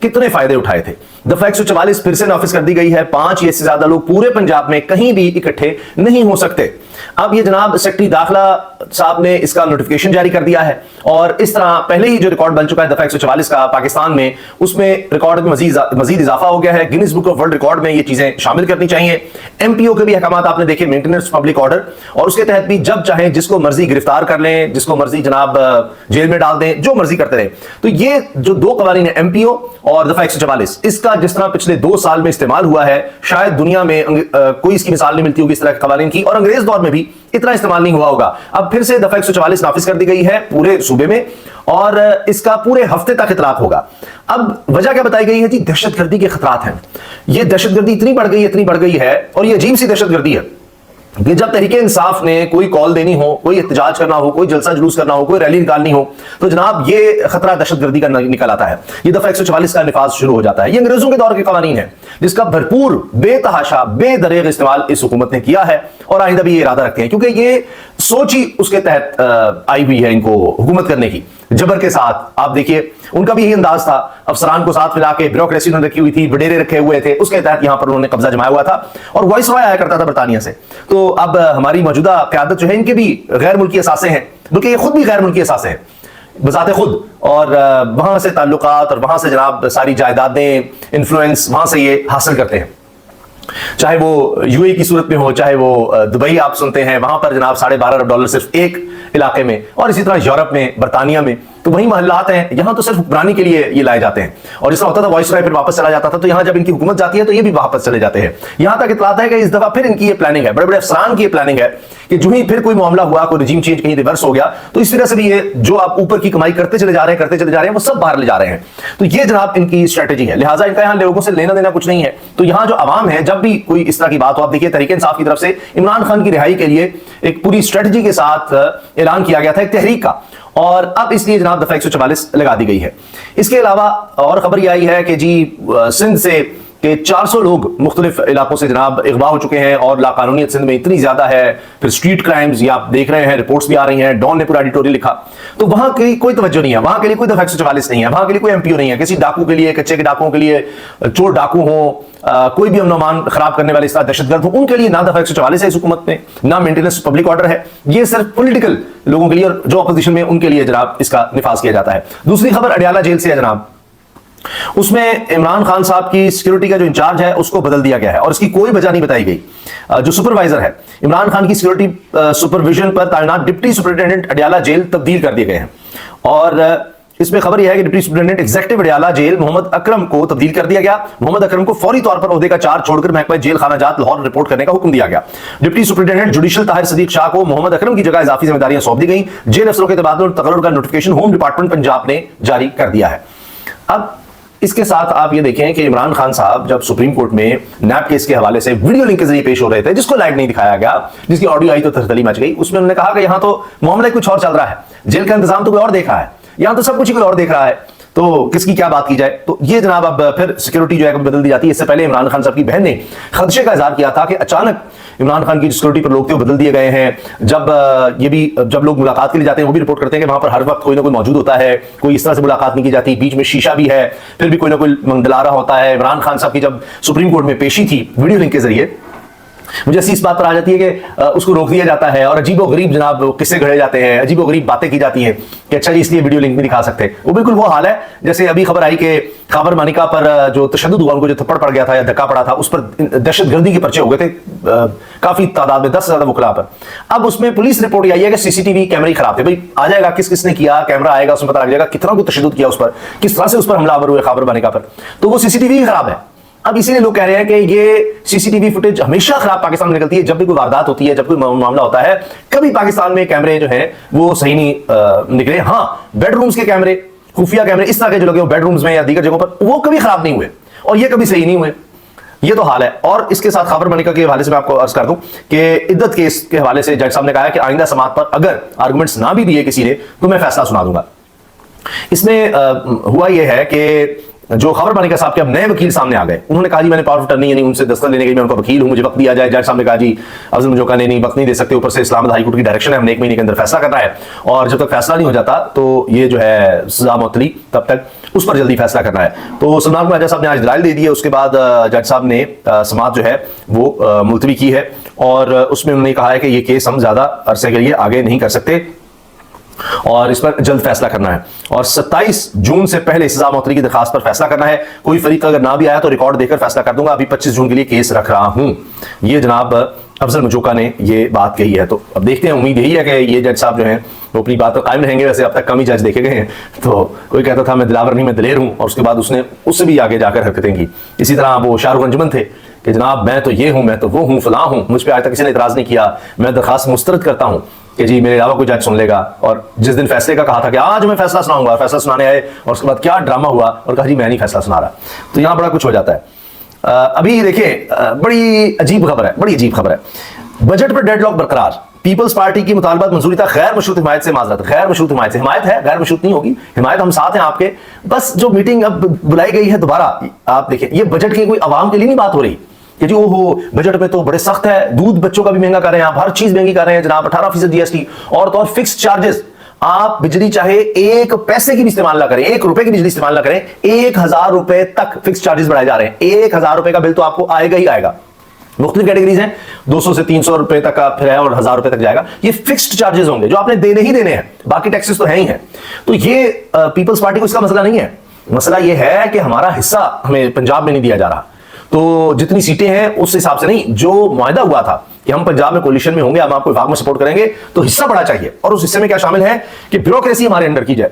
कितने फायदे उठाए थे। दफा 144 फिर से नाफिज कर दी गई है। 5 या इससे ज्यादा लोग पूरे पंजाब में कहीं भी इकट्ठे नहीं हो सकते। अब ये जनाब सेक्रेटरी दाखिला साहब ने इसका नोटिफिकेशन जारी कर दिया है और इस तरह पहले ही जो रिकॉर्ड बन चुका है दफा 144 का पाकिस्तान में, उसमें रिकॉर्ड में मजीद इजाफा हो गया है। Guinness book of world record में ये चीजें शामिल करनी चाहिए। एमपीओ के भी अहकाम आपने देखे, मेंटेनेंस पब्लिक ऑर्डर, और उसके तहत भी जब चाहे जिसको मर्जी गिरफ्तार कर लें, जिसको मर्जी जनाब जेल में डाल दें, जो मर्जी करते रहे। तो ये जो दो कवानीन है एमपीओ और दफा 144, इसका जिस तरह पिछले 2 साल में इस्तेमाल हुआ है, शायद दुनिया में कोई इसकी मिसाल नहीं मिलती होगी इस तरह के कवानीन की, और अंग्रेज दौर में भी इतना इस्तेमाल नहीं हुआ होगा। अब फिर से दफा 144 नाफिज कर दी गई है पूरे सूबे में और इसका पूरे हफ्ते तक इतलाक होगा। अब वजह क्या बताई गई है जी? दहशतगर्दी के खतरात हैं। ये दहशतगर्दी इतनी बढ़ गई है और ये अजीब सी दहशतगर्दी है कि जब तहरीके इंसाफ ने कोई कॉल देनी हो, कोई एहतजाज करना हो, कोई जलसा जुलूस करना हो, कोई रैली निकालनी हो, तो जनाब ये खतरा दहशतगर्दी का निकल आता है। ये दफा 144 का निफाज शुरू हो जाता है। ये अंग्रेजों के दौर के कवानीन है जिसका भरपूर बेतहाशा बेदरेग इस्तेमाल इस हुकूमत ने किया है और आइंदा भी ये इरादा रखते हैं, क्योंकि ये सोच ही उसके तहत आई हुई है इनको हुकूमत करने की, जबर के साथ। आप देखिए उनका भी यही अंदाज था, अफसरान को साथ मिला के ब्यूरोक्रेसी उन्होंने रखी हुई थी, वडेरे रखे हुए थे, उसके तहत यहां पर उन्होंने कब्जा जमाया हुआ था और वॉइस रॉय आया करता था बरतानिया से। तो अब हमारी मौजूदा क्यादत जो है, इनके भी गैर मुल्की असासे हैं, बल्कि ये खुद भी गैर मुल्की असासे हैं बजाते खुद, और वहां से ताल्लुकात और वहां से जनाब सारी जायदादें, इन्फ्लुएंस वहां से ये हासिल करते हैं। चाहे वो यूएई की सूरत में हो, चाहे वो दुबई आप सुनते हैं, वहां पर जनाब $12.5 अरब सिर्फ एक इलाके में, और इसी तरह यूरोप में, बरतानिया में, तो वही महल्लात हैं। यहां तो सिर्फ हुक्मरानी के लिए ये लाए जाते हैं और इस तरह होता था वॉइस रॉय फिर वापस चला जाता था। तो यहां जब इनकी हुकूमत जाती है तो ये भी वापस चले जाते हैं। यहां तक इतलात है कि इस दफा फिर इनकी ये प्लानिंग है, बड़े बड़े अफसरान की ये प्लानिंग है कि जो ही फिर कोई मामला हुआ, कोई रिजीम चेंज कहीं रिवर्स हो गया, तो इस तरह से भी ये जो आप ऊपर की कमाई करते चले जा रहे हैं वो सब बाहर ले जा रहे हैं। तो ये जनाब इनकी स्ट्रेटेजी है। लिहाजा इनका यहाँ लोगों से लेना देना कुछ नहीं है। तो यहाँ जो आवाम है, जब भी कोई इस तरह की बात हो, आप देखिए तहरीक इंसाफ की तरफ से इमरान खान की रिहाई के लिए एक पूरी स्ट्रेटेजी के साथ ऐलान किया गया था एक तहरीक का, और अब इसलिए जनाब दफा 144 लगा दी गई है। इसके अलावा और खबर यह आई है कि जी सिंध से कि 400 लोग मुख्तलिफ इलाकों से जनाब अगवा हो चुके हैं और लाकानूनियत सिंध में इतनी ज्यादा है। फिर स्ट्रीट क्राइम्स, ये आप देख रहे हैं, रिपोर्ट्स भी आ रही हैं। डॉन ने पूरा एडिटोरियल लिखा। तो वहां की कोई तवज्जो नहीं है, वहां के लिए कोई दफा 144 नहीं है, वहां के लिए कोई एमपीओ नहीं है। किसी डाकू के लिए, कच्चे के डाकुओं के लिए, चोर डाकू हो, कोई भी अमन अमान खराब करने वाले इस तरह दहशतगर्द हो, उनके लिए ना दफा 144 है इस हुकूमत में, ना मेंटेनेंस पब्लिक ऑर्डर है। ये सिर्फ पॉलिटिकल लोगों के लिए और जो अपोजिशन में उनके लिए जनाब इसका निफाज किया जाता है। दूसरी खबर अडियाला जेल से है जनाब। उसमें इमरान खान साहब की सिक्योरिटी का जो इंचार्ज है उसको बदल दिया गया है और इसकी कोई वजह नहीं बताई गई। जो सुपरवाइजर है इमरान खान की सिक्योरिटी सुपरविजन पर तैनात डिप्टी सुपरिटेंडेंट अडियाला जेल तब्दील कर दिए गए हैं और इसमें खबर यह है कि deputy superintendent executive Adiala jail Mohammad Akram को तब्दील कर दिया गया। मोहम्मद अकरम को फौरी तौर पर ओहदे का चार्ज छोड़कर महकमा जेल खाना जात लाहौर रिपोर्ट करने का हुक्म दिया गया। Deputy superintendent judicial Tahir Sadiq Shah को मोहम्मद अकरम की जगह इजाफी जिम्मेदारियां सौंप दी गई। जेल अफसरों के तबादले और तकर्रुर का नोटिफिकेशन होम डिपार्टमेंट पंजाब ने जारी कर दिया है। अब इसके साथ आप ये देखें कि इमरान खान साहब जब सुप्रीम कोर्ट में नैब केस के हवाले से वीडियो लिंक के जरिए पेश हो रहे थे, जिसको लाइव नहीं दिखाया गया, जिसकी ऑडियो आई तो तरतली मच गई, उसमें उन्होंने कहा कि यहां तो मामला कुछ और चल रहा है, जेल का इंतजाम तो कोई और देख रहा है, यहां तो सब कुछ कोई और देख रहा है, तो किसकी क्या बात की जाए। तो ये जनाब अब फिर सिक्योरिटी जो है बदल दी जाती है। इससे पहले इमरान खान साहब की बहन ने खदशे का इजहार किया था कि अचानक इमरान खान की सिक्योरिटी पर लोग थे वो बदल दिए गए हैं। जब लोग मुलाकात के लिए जाते हैं वो भी रिपोर्ट करते हैं कि वहां पर हर वक्त कोई ना कोई मौजूद होता है, कोई इस तरह से मुलाकात नहीं की जाती, बीच में शीशा भी है, फिर भी कोई ना कोई मंगदलारा होता है। इमरान खान साहब की जब सुप्रीम कोर्ट में पेशी थी वीडियो लिंक के जरिए, मुझे इस बात पर आ जाती है कि उसको रोक दिया जाता है और अजीबोगरीब जनाब किस्से घड़े जाते हैं, अजीबोगरीब बातें की जाती हैं कि अच्छा जी इसलिए वीडियो लिंक नहीं दिखा सकते। वो बिल्कुल वो हाल है जैसे अभी खबर आई कि खाबर मानिका पर जो तशद्दुद हुआ, उनको जो थप्पड़ पड़ गया था या धक्का पड़ा था, उस पर दहशतगर्दी के पर्चे हो गए थे काफी तादाद में, 10 से ज्यादा वकला पर। अब उसमें पुलिस रिपोर्ट आई है कि सीसीटीवी कैमरे खराब थे। भाई आ जाएगा किस किसने किया, कैमरा आएगा, उसमें पता लग जाएगा कितना को तशद्दुद किया उस पर, किस तरह से उस पर हमलावर हुए खाबर मानिका पर। तो वो सीसीटीवी खराब है। अब इसीलिए लोग कह रहे हैं कि ये सीसीटीवी फुटेज हमेशा खराब पाकिस्तान में निकलती है। जब भी कोई वारदात होती है, जब कोई मामला होता है, कभी पाकिस्तान में कैमरे जो हैं वो सही नहीं निकले। हाँ, बेडरूम्स के कैमरे, खुफिया कैमरे इस तरह के जो लगे हो बेडरूम्स में या दीगर जगहों पर, वो कभी खराब नहीं हुए और ये कभी सही नहीं हुए। ये तो हाल है। और इसके साथ खाबर मानिका के हवाले से मैं आपको अर्ज कर दूं कि इद्दत केस के हवाले से जज साहब ने कहा है कि आइंदा समाअत पर अगर आर्गुमेंट्स ना भी दिए किसी ने तो मैं फैसला सुना दूंगा। इसमें हुआ यह है कि जो खबर मानिका साहब के अब नए वकील सामने आ गए, उन्होंने कहा जी मैंने पावर ऑफ अटर्नी यानी उनसे दस्तखत लेने के लिए मैं उनका वकील हूं, मुझे वक्त दिया जाए। जज साहब ने कहा जी अफजल मुजोका ने नहीं वक्त नहीं दे सकते, ऊपर से इस्लामाबाद हाई कोर्ट की डायरेक्शन है, हमने 1 महीने के अंदर फैसला करना है और जब तक फैसला नहीं हो जाता तो ये जो है सजा मुअत्तली तब तक। उस पर जल्दी फैसला करना है। तो सलमान ख्वाजा साहब ने आज दलाइल दे दिए, उसके बाद जज साहब ने समाअत जो है वो मुलतवी की है और उसमें उन्होंने कहा है कि ये केस हम ज्यादा अरसे के लिए आगे नहीं कर सकते और इस पर जल्द फैसला करना है और 27 जून से पहले सजा मौतरी की दरखास्त पर फैसला करना है। कोई फरीक अगर ना भी आया तो रिकॉर्ड देकर फैसला कर दूंगा, अभी 25 जून के लिए केस रख रहा हूं। ये जनाब अफजल मजूका ने ये बात कही है। तो अब देखते हैं, उम्मीद यही है कि ये जज साहब जो हैं वो अपनी बात पर कायम रहेंगे। वैसे अब तक कम ही जज देखे गए हैं। तो कोई कहता था मैं दिलावर नहीं मैं दिलेर हूं और उसके बाद उसने उससे भी आगे जाकर हरकतें की। इसी तरह वो शाहरुख अंजुमन थे कि जनाब मैं तो ये हूं, मैं तो वो हूं, फलां हूं, मुझ पर आज तक किसी ने इतराज नहीं किया, मैं दरखास्त मुस्तरद करता हूं कि जी मेरे अलावा कोई जज सुन लेगा। और जिस दिन फैसले का कहा था कि आज मैं फैसला सुनाऊंगा, फैसला सुनाने आए और उसके बाद क्या ड्रामा हुआ और कहा जी मैं नहीं फैसला सुना रहा। तो यहां बड़ा कुछ हो जाता है। अभी देखिए बड़ी अजीब खबर है, बड़ी अजीब खबर है। बजट पर डेडलॉक बरकरार, पीपल्स पार्टी की मुतालबात मंजूरी तक गैर मशरूत हिमायत से माजरत, गैर मशरूत हिमायत से, हिमायत है गैर मशरूत नहीं होगी, हिमायत हम साथ हैं आपके। बस जो मीटिंग अब बुलाई गई है दोबारा, आप देखिए ये बजट की कोई आवाम के लिए नहीं बात हो रही कि जी ओहो बजट में तो बड़े सख्त है, दूध बच्चों का भी महंगा कर रहे हैं आप, हर चीज महंगी कर रहे हैं जनाब, 18% जीएसटी और तो और फिक्स चार्जेस। आप बिजली चाहे 1 पैसे की भी इस्तेमाल ना करें, 1 रुपए की बिजली इस्तेमाल ना करें, 1000 रुपए तक फिक्स चार्जेस बढ़ाए जा रहे हैं। 1000 रुपए का बिल तो आपको आएगा ही आएगा। मुख्तलिफ कैटेगरीज हैं, 200 से 300 रुपए तक का फिर है और 1000 रुपए तक जाएगा। ये फिक्स्ड चार्जेस होंगे जो आपने देने ही देने हैं, बाकी टैक्सेस तो है ही हैं। तो ये पीपल्स पार्टी को इसका मसला नहीं है। मसला ये है कि हमारा हिस्सा हमें पंजाब में नहीं दिया जा रहा। तो जितनी सीटें हैं उस हिसाब से नहीं, जो मुआहदा हुआ था कि हम पंजाब में कोलिशन में होंगे, हम आपको विभाग में सपोर्ट करेंगे, तो हिस्सा बड़ा चाहिए। और उस हिस्से में क्या शामिल है कि ब्यूरोक्रेसी हमारे अंडर की जाए।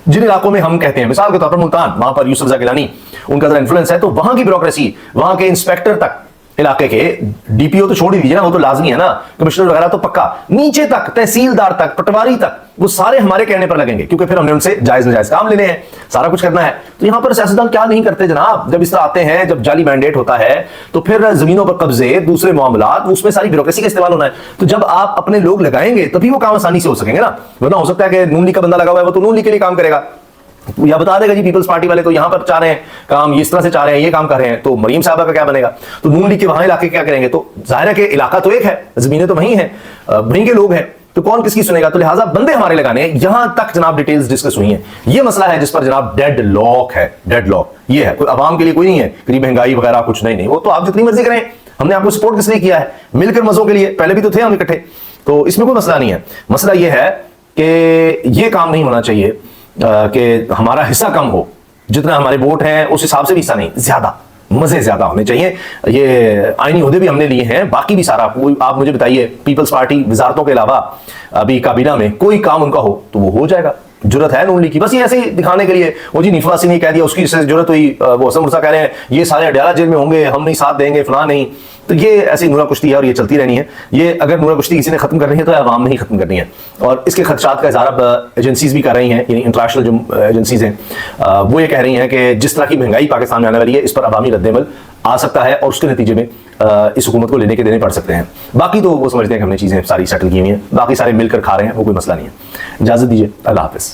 जिन इलाकों में हम कहते हैं, मिसाल के तौर पर मुल्तान, वहां पर यूसुफ गिलानी उनका जरा इन्फ्लुएंस है, तो वहां की ब्यूरोक्रेसी, वहां के इंस्पेक्टर तक, इलाके के डीपीओ तो छोड़ ही दीजिए ना, वो तो लाजमी है ना, कमिश्नर वगैरह तो पक्का, नीचे तक तहसीलदार तक, पटवारी तक, वो सारे हमारे कहने पर लगेंगे क्योंकि फिर हमने उनसे जायज नाजायज काम लेने हैं, सारा कुछ करना है। तो यहां पर सियासतदान क्या नहीं करते जनाब, जब इस तरह आते हैं, जब जाली मैंडेट होता है तो फिर जमीनों पर कब्जे, दूसरे मामलात, उसमें सारी ब्यूरोक्रेसी का इस्तेमाल होना है। तो जब आप अपने लोग लगाएंगे तभी वो काम आसानी से हो सकेंगे ना, वरना हो सकता है कि नून लीग का बंदा लगा हुआ है वो तो नून लीग के लिए काम करेगा, या बता देगा जी पीपल्स पार्टी वाले तो यहां पर चाह रहे हैं काम, इस तरह से चाह रहे हैं, ये काम कर रहे हैं, तो मरीम साहबा का क्या बनेगा। तो नून लीग के वहां इलाके क्या करेंगे, तो जाहिर है कि इलाका तो एक है, जमीनें तो वहीं हैं, वहीं के लोग हैं, तो कौन किसकी सुनेगा। तो लिहाजा बंदे हमारे लगाने हैं। यहां तक जनाब डिटेल्स डिस्कस हुई हैं। ये मसला है जिस पर जनाब डेड लॉक है, डेड लॉक ये है, कोई आवाम के लिए कोई नहीं है कि महंगाई वगैरह कुछ नहीं, वो तो आप जितनी मर्जी करें, हमने आपको सपोर्ट किस लिए किया है, मिलकर मजों के लिए, पहले भी तो थे हम इकट्ठे, तो इसमें कोई मसला नहीं है। मसला ये है कि ये काम नहीं होना चाहिए कि हमारा हिस्सा कम हो, जितना हमारे वोट हैं उस हिसाब से भी हिस्सा नहीं, ज्यादा मजे ज्यादा होने चाहिए। ये आईनी ओहदे भी हमने लिए हैं, बाकी भी सारा कोई आप मुझे बताइए, पीपल्स पार्टी वजारतों के अलावा अभी काबीना में कोई काम उनका हो तो वो हो जाएगा। जरूरत है नून लीग की, बस ये ऐसे ही दिखाने के लिए, वो जी निफासी ने कह दिया उसकी जरूरत हुई, वो हसन मुर्सा कह रहे हैं ये सारे अडयाला जेल में होंगे, हम नहीं साथ देंगे, फलां नहीं। तो ये ऐसी नूरा कुश्ती है और ये चलती रहनी है। ये अगर नूरा कुश्ती किसी ने खत्म करनी है तो आवाम ने ही खत्म करनी है। और इसके खदशात का इज़हार अब एजेंसीज भी कर रही हैं, यानी इंटरनेशनल जो एजेंसीज हैं वो ये कह रही हैं कि जिस तरह की महंगाई पाकिस्तान में आने वाली है, इस पर अवामी रद्देमल आ सकता है और उसके नतीजे में इस हुकूमत को लेने के देने पड़ सकते हैं। बाकी तो वो समझते हैं कि हमने चीज़ें सारी सेटल की हुई हैं, बाकी सारे मिलकर खा रहे हैं, वो कोई मसला नहीं है। इजाज़त दीजिए, अल्लाह हाफ़िज़।